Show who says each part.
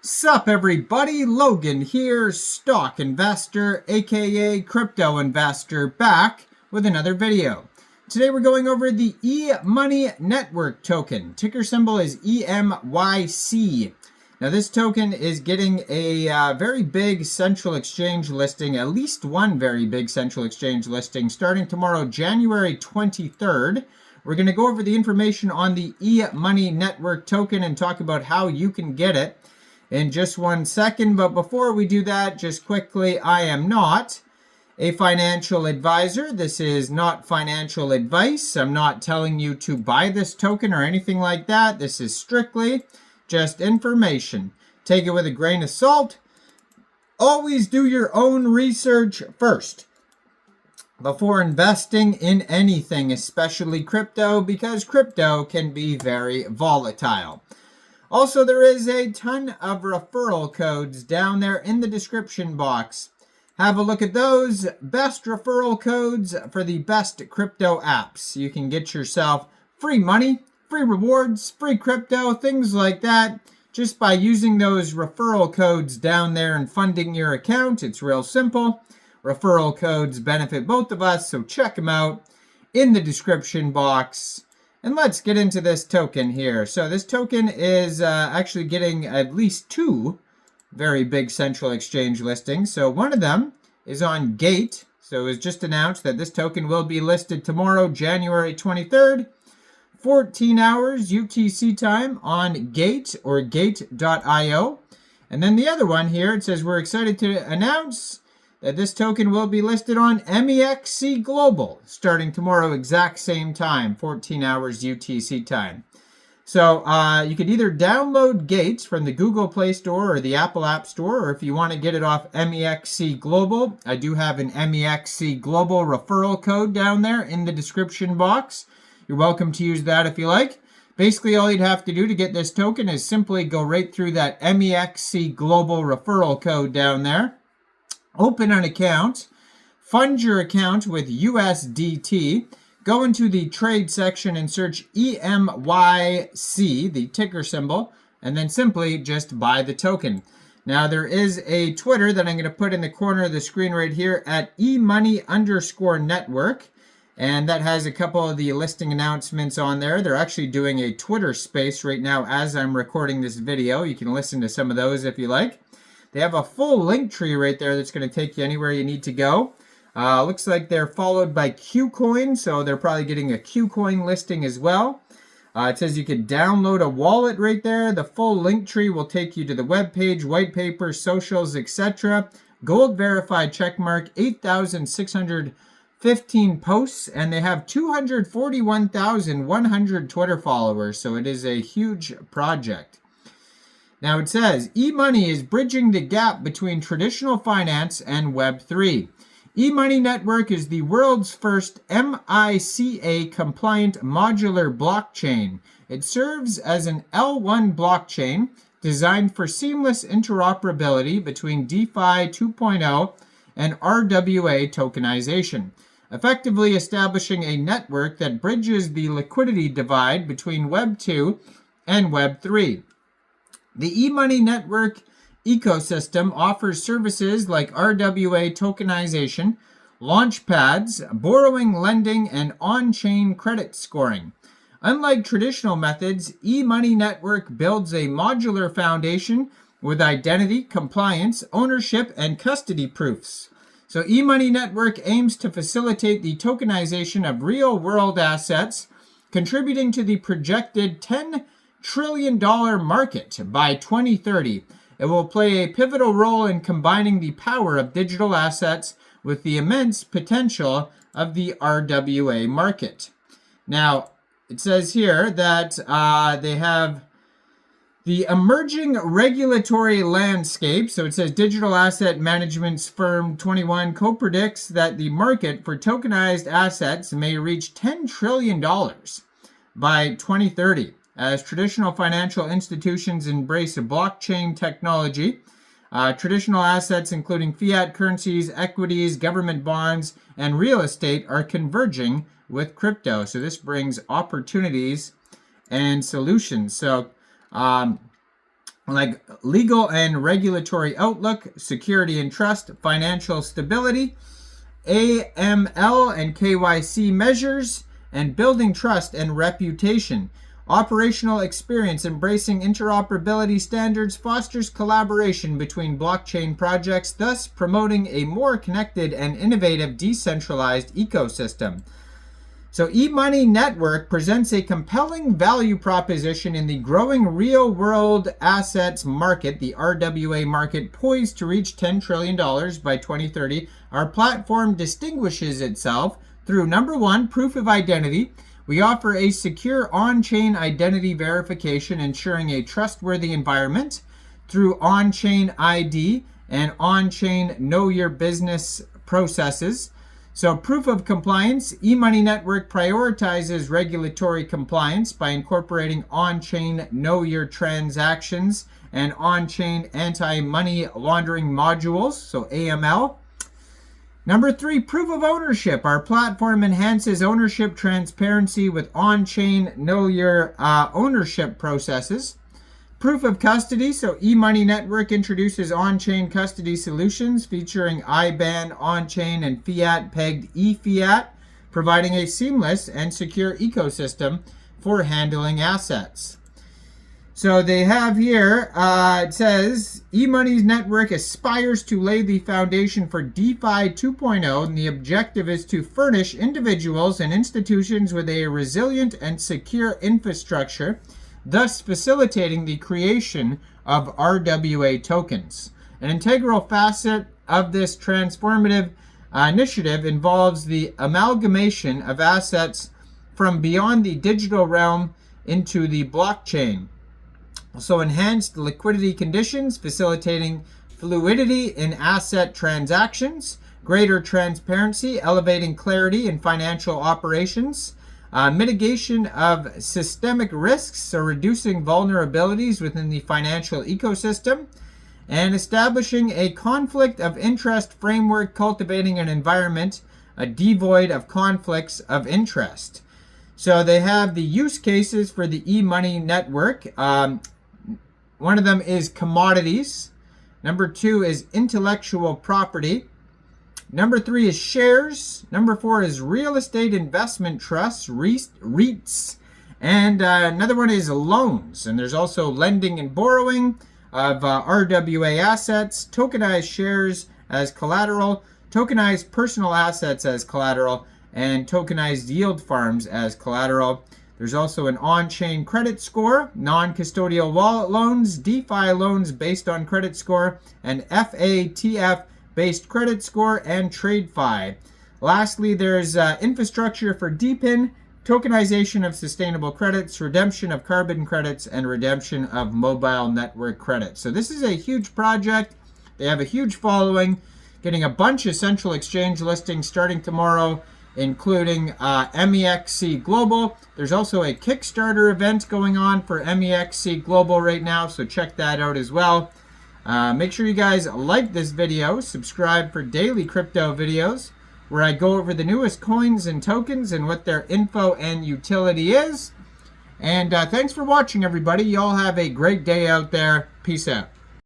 Speaker 1: Sup everybody, Logan here, stock investor, aka crypto investor, back with another video. Today we're going over the EMoney Network token. Ticker symbol is EMYC. Now this token is getting a very big central exchange listing, at least one very big central exchange listing, starting tomorrow, January 23rd. We're going to go over the information on the EMoney Network token and talk about how you can get it in just 1 second. But before we do that, just quickly, I am not a financial advisor. This is not financial advice. I'm not telling you to buy this token or anything like that. This is strictly just information. Take it with a grain of salt. Always do your own research first before investing in anything, especially crypto, because crypto can be very volatile. Also, there is a ton of referral codes down there in the description box. Have a look at those. Best referral codes for the best crypto apps. You can get yourself free money, free rewards, free crypto, things like that, just by using those referral codes down there and funding your account. It's real simple. Referral codes benefit both of us, so check them out in the description box. And let's get into this token here. So this token is actually getting at least 2 very big central exchange listings. So one of them is on Gate. So it was just announced that this token will be listed tomorrow, January 23rd, 14 hours UTC time on Gate or gate.io. And then the other one here, it says we're excited to announce that this token will be listed on MEXC Global starting tomorrow, exact same time, 14 hours UTC time. So you could either download Gates from the Google Play Store or the Apple App Store, or if you want to get it off MEXC Global, I do have an MEXC Global referral code down there in the description box. You're welcome to use that if you like. Basically, all you'd have to do to get this token is simply go right through that MEXC Global referral code down there. Open an account, fund your account with USDT, go into the trade section and search EMYC, the ticker symbol, and then simply just buy the token. Now there is a Twitter that I'm going to put in the corner of the screen right here at EMoney_network, and that has a couple of the listing announcements on there. They're actually doing a Twitter space right now as I'm recording this video. You can listen to some of those if you like. They have a full link tree right there that's going to take you anywhere you need to go. Looks like they're followed by KuCoin, so they're probably getting a KuCoin listing as well. It says you could download a wallet right there. The full link tree will take you to the web page, white paper, socials, etc. Gold verified checkmark, 8,615 posts, and they have 241,100 Twitter followers, so it is a huge project. Now it says, eMoney is bridging the gap between traditional finance and Web3. eMoney Network is the world's first MEXC-compliant modular blockchain. It serves as an L1 blockchain designed for seamless interoperability between DeFi 2.0 and RWA tokenization, effectively establishing a network that bridges the liquidity divide between Web 2 and Web 3. The eMoney Network ecosystem offers services like RWA tokenization, launchpads, borrowing, lending, and on-chain credit scoring. Unlike traditional methods, eMoney Network builds a modular foundation with identity, compliance, ownership, and custody proofs. So eMoney Network aims to facilitate the tokenization of real-world assets, contributing to the projected $10 trillion market by 2030. It will play a pivotal role in combining the power of digital assets with the immense potential of the RWA market. Now, it says here that they have the emerging regulatory landscape. So it says Digital Asset Management's Firm 21 co-predicts that the market for tokenized assets may reach $10 trillion by 2030. As traditional financial institutions embrace blockchain technology, traditional assets including fiat currencies, equities, government bonds, and real estate are converging with crypto. So this brings opportunities and solutions. So like legal and regulatory outlook, security and trust, financial stability, AML and KYC measures, and building trust and reputation. Operational experience embracing interoperability standards fosters collaboration between blockchain projects, thus promoting a more connected and innovative decentralized ecosystem. So EMoney Network presents a compelling value proposition in the growing real-world assets market, the RWA market, poised to reach $10 trillion by 2030. Our platform distinguishes itself through, number one, proof of identity. We offer a secure on-chain identity verification, ensuring a trustworthy environment through on-chain ID and on-chain know your business processes. So proof of compliance, EMoney Network prioritizes regulatory compliance by incorporating on-chain know your transactions and on-chain anti-money laundering modules, so AML. Number three, proof of ownership. Our platform enhances ownership transparency with on-chain know your ownership processes. Proof of custody. So EMoney Network introduces on-chain custody solutions featuring IBAN, on-chain, and fiat-pegged eFiat, providing a seamless and secure ecosystem for handling assets. So they have here, it says, EMoney's network aspires to lay the foundation for DeFi 2.0, and the objective is to furnish individuals and institutions with a resilient and secure infrastructure, thus facilitating the creation of RWA tokens. An integral facet of this transformative initiative involves the amalgamation of assets from beyond the digital realm into the blockchain. So enhanced liquidity conditions, facilitating fluidity in asset transactions, greater transparency, elevating clarity in financial operations, mitigation of systemic risks, so reducing vulnerabilities within the financial ecosystem, and establishing a conflict of interest framework, cultivating an environment devoid of conflicts of interest. So they have the use cases for the EMoney Network. One of them is commodities. Number two is intellectual property. Number three is shares. Number four is real estate investment trusts, REITs. And another one is loans. And there's also lending and borrowing of RWA assets, tokenized shares as collateral, tokenized personal assets as collateral, and tokenized yield farms as collateral. There's also an on-chain credit score, non-custodial wallet loans, DeFi loans based on credit score, and FATF-based credit score, and TradeFi. Lastly, there's infrastructure for DePIN, tokenization of sustainable credits, redemption of carbon credits, and redemption of mobile network credits. So this is a huge project. They have a huge following, getting a bunch of central exchange listings starting tomorrow, including MEXC Global. There's also a Kickstarter event going on for MEXC Global right now, so check that out as well. Make sure you guys like this video, subscribe for daily crypto videos, where I go over the newest coins and tokens and what their info and utility is. And thanks for watching, everybody. Y'all have a great day out there. Peace out.